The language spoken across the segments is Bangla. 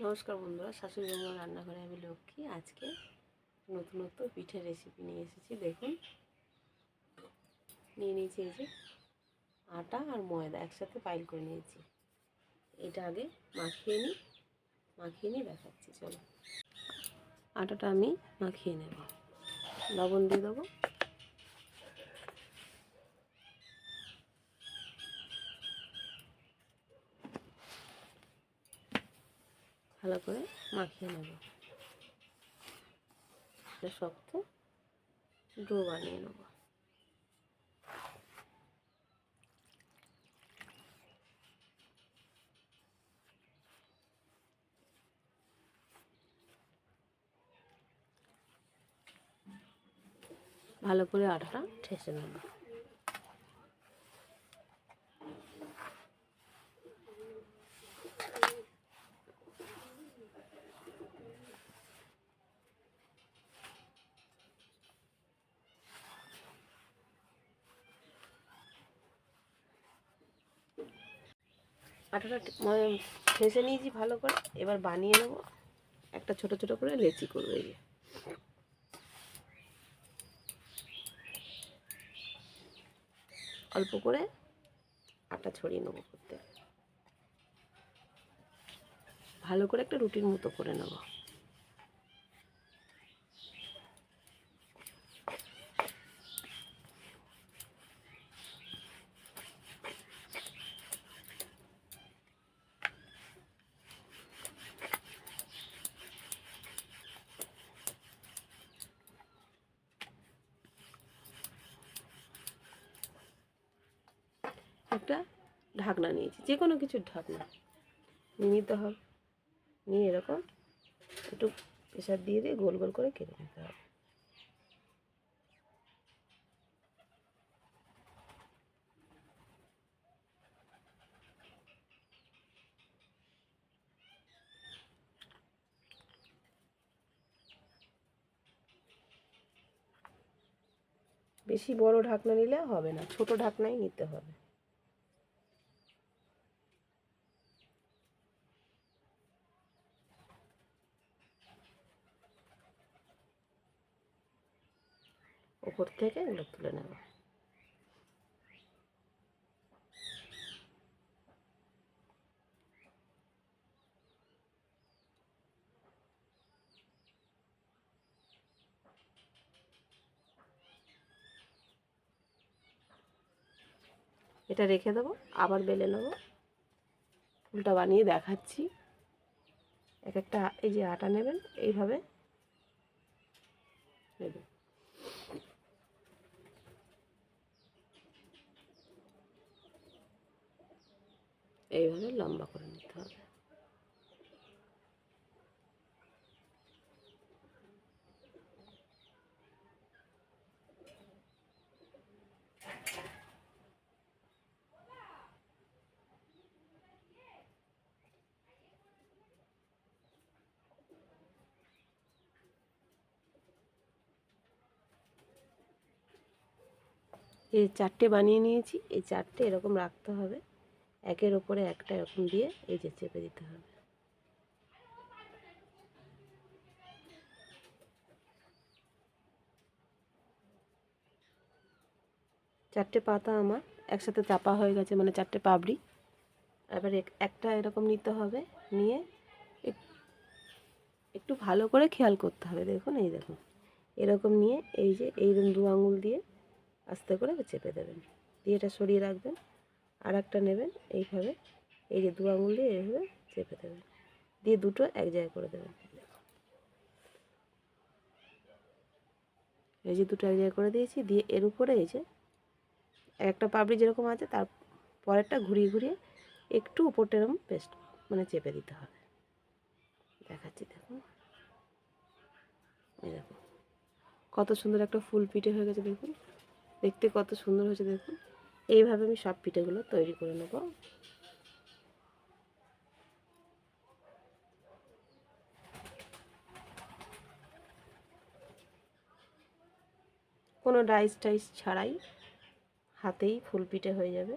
নমস্কার বন্ধুরা, শাশুড়ি বৌমার রান্নাঘরে আমি লক্ষ্মী। আজকে নতুনত্ব পিঠের রেসিপি নিয়ে এসেছি। দেখুন, নিয়ে নিয়েছি এই যে আটা আর ময়দা একসাথে পাইল করে নিয়েছি। এটা আগে মাখিয়ে নিয়ে দেখাচ্ছি। চলো, আটাটা আমি মাখিয়ে নেব, লবণ দিয়ে দেবো। ভালো করে মাখিয়ে নেব, শক্ত ডো বানিয়ে নেব। ভালো করে আটাটা ঠেসে নেব। আটাটা ঠেসে নিয়েছি ভালো করে। এবার বানিয়ে নেব, একটা ছোট ছোট করে লেচি করবো। এই যে অল্প করে আটা ছড়িয়ে নেবো, করতে ভালো করে একটা রুটির মতো করে নেব। একটা ঢাকনা নিয়েছি, যে কোনো কিছুর ঢাকনা নিয়ে নিতে হবে। নিয়ে এরকম একটু প্রেসার দিয়ে দিয়ে গোল গোল করে কেটে নিতে হবে। বেশি বড় ঢাকনা নিলে হবে না, ছোট ঢাকনাই নিতে হবে। ওপর থেকে এগুলো তুলে নেব। এটা রেখে দেবো, আবার বেলে নেব। ফুলটা বানিয়ে দেখাচ্ছি। এক একটা এই যে আটা নেবেন, এইভাবে নেবেন, এইভাবে লম্বা করে নিতে হবে। এই চারটে বানিয়ে নিয়েছি, এই চারটে এরকম রাখতে হবে, একের ওপরে একটা এরকম দিয়ে এই যে চেপে দিতে হবে। চারটে পাতা আমার একসাথে চাপা হয়ে গেছে, মানে চারটে পাপড়ি। এবার একটা এরকম নিতে হবে, নিয়ে একটু ভালো করে খেয়াল করতে হবে। দেখুন, এই দেখুন, এরকম নিয়ে এই যে এইরকম দু আঙুল দিয়ে আস্তে করে চেপে দেবেন, দিয়ে এটা সরিয়ে রাখবেন। আর একটা নেবেন, এইভাবে এই যে দু আঙুল দিয়ে এইভাবে চেপে দেবেন, দিয়ে দুটো এক জায়গায় করে দেবেন। এই যে দুটো এক জায়গায় করে দিয়েছি, দিয়ে এর উপরে এই যে একটা পাপড়ি যেরকম আছে তার পরেরটা ঘুরিয়ে ঘুরিয়ে একটু উপরটা এরকম পেস্ট মানে চেপে দিতে হবে। দেখাচ্ছি, দেখুন, এই দেখুন কত সুন্দর একটা ফুল পিঠে হয়ে গেছে। দেখুন, দেখতে কত সুন্দর হয়েছে। দেখুন, এইভাবে আমি সব পিঠেগুলো তৈরি করে নেব। কোনো ডাইস টাইস ছাড়াই হাতেই ফুল পিঠে হয়ে যাবে।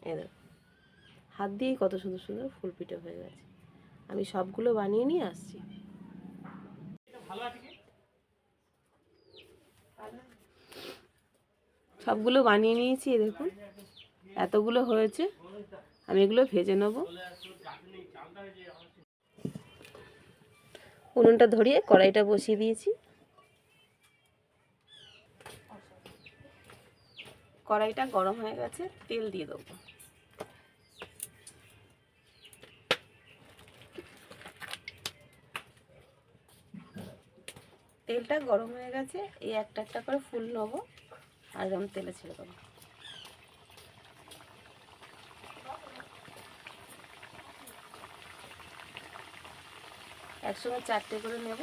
এই দেখো হাত দিয়েই কত সুন্দর সুন্দর ফুল পিঠে হয়ে গেছে। আমি সবগুলো বানিয়ে নিয়ে আসছি। সবগুলো বানিয়ে নিয়েছি, দেখুন এতগুলো হয়েছে। আমি এগুলো ভেজে নেব। উনুনটা ধরিয়ে কড়াইটা বসিয়ে দিয়েছি। কড়াইটা গরম হয়ে গেছে, তেল দিয়ে দেবো। তেলটা গরম হয়ে গেছে, এই একটা একটা করে ফুল নেবো আর যেমন তেলে ছেড়ে দেবো। একসঙ্গে 4টে করে নেব,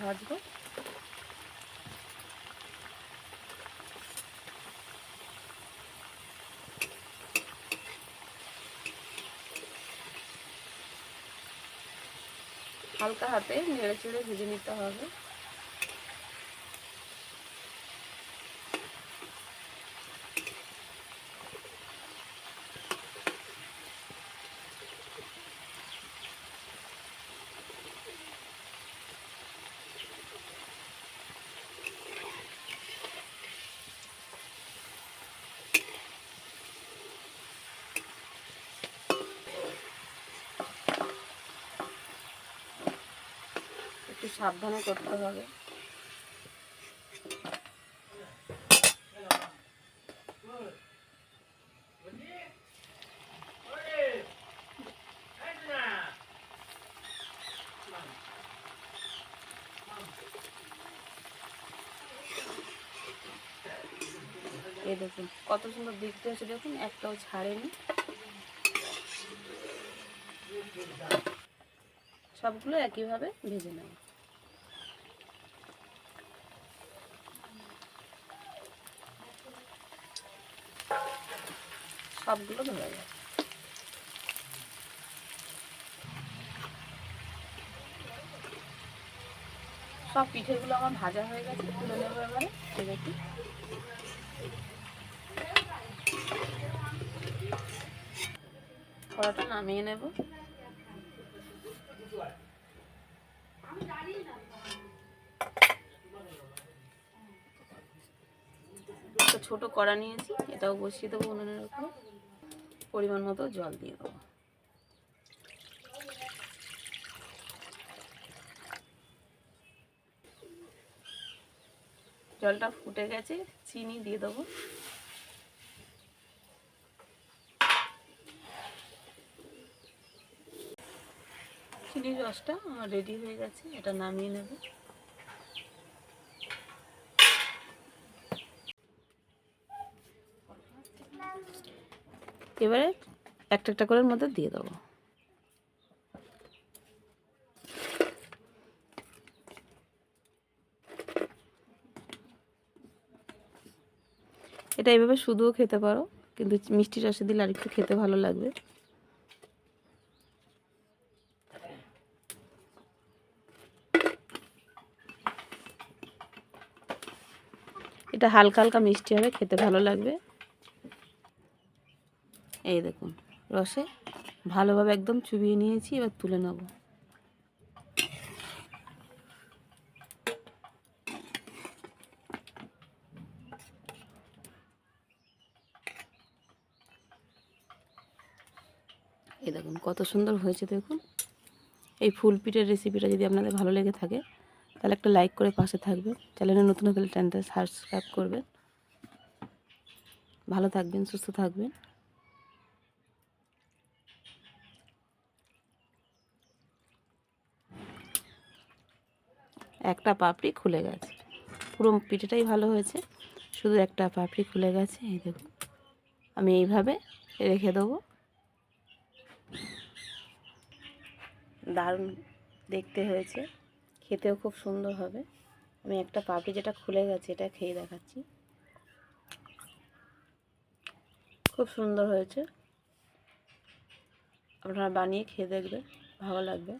ভাজবো। হালকা হাতে নেড়ে চেড়ে ভেজে নিতে হবে। একটু সাবধানে করতে হবে। এই দেখুন কত সুন্দর দেখতে হচ্ছে, দেখুন একটাও ছাড়েনি। সবগুলো একইভাবে ভেজে নেব। সবগুলো ধরে যাবে। সব পিঠেগুলো আমার ভাজা হয়ে গেছে, তুলে নেবো এবারে। দেখি কড়াটা নামিয়ে নেব। একটা ছোট কড়া নিয়েছি, এটাও বসিয়ে দেবো উনুনের উপর। পরিমাণ মতো জল দিয়ে দেবো। জলটা ফুটে গেছে, চিনি দিয়ে দেবো। চিনির রসটা আমার রেডি হয়ে গেছে, এটা নামিয়ে নেব। এবারে একটা একটা করে মধ্যে দিয়ে দেবো। এটা এইভাবে শুধুও খেতে পারো, কিন্তু মিষ্টি রসে দিলে আরেকটু খেতে ভালো লাগবে। এটা হালকা হালকা মিষ্টি হবে, খেতে ভালো লাগবে। এই দেখুন রসে ভালোভাবে একদম চুবিয়ে নিয়েছি, এবার তুলে নেব। এই দেখুন কত সুন্দর হয়েছে, দেখুন। এই ফুল পিঠের রেসিপিটা যদি আপনাদের ভালো লেগে থাকে তাহলে একটা লাইক করে পাশে থাকবেন। চ্যানেলে নতুন হলে চ্যানেলটা সাবস্ক্রাইব করবেন। ভালো থাকবেন, সুস্থ থাকবেন। একটা পাপড়ি খুলে গেছে, পুরো পিঠেটাই ভালো হয়েছে, শুধু একটা পাপড়ি খুলে গেছে। এই দেখুন আমি এইভাবে রেখে দেবো। দারুণ দেখতে হয়েছে, খেতেও খুব সুন্দর হবে। আমি একটা পাপড়ি যেটা খুলে গেছে এটা খেয়ে দেখাচ্ছি। খুব সুন্দর হয়েছে, আপনারা বানিয়ে খেয়ে দেখবেন, ভালো লাগবে।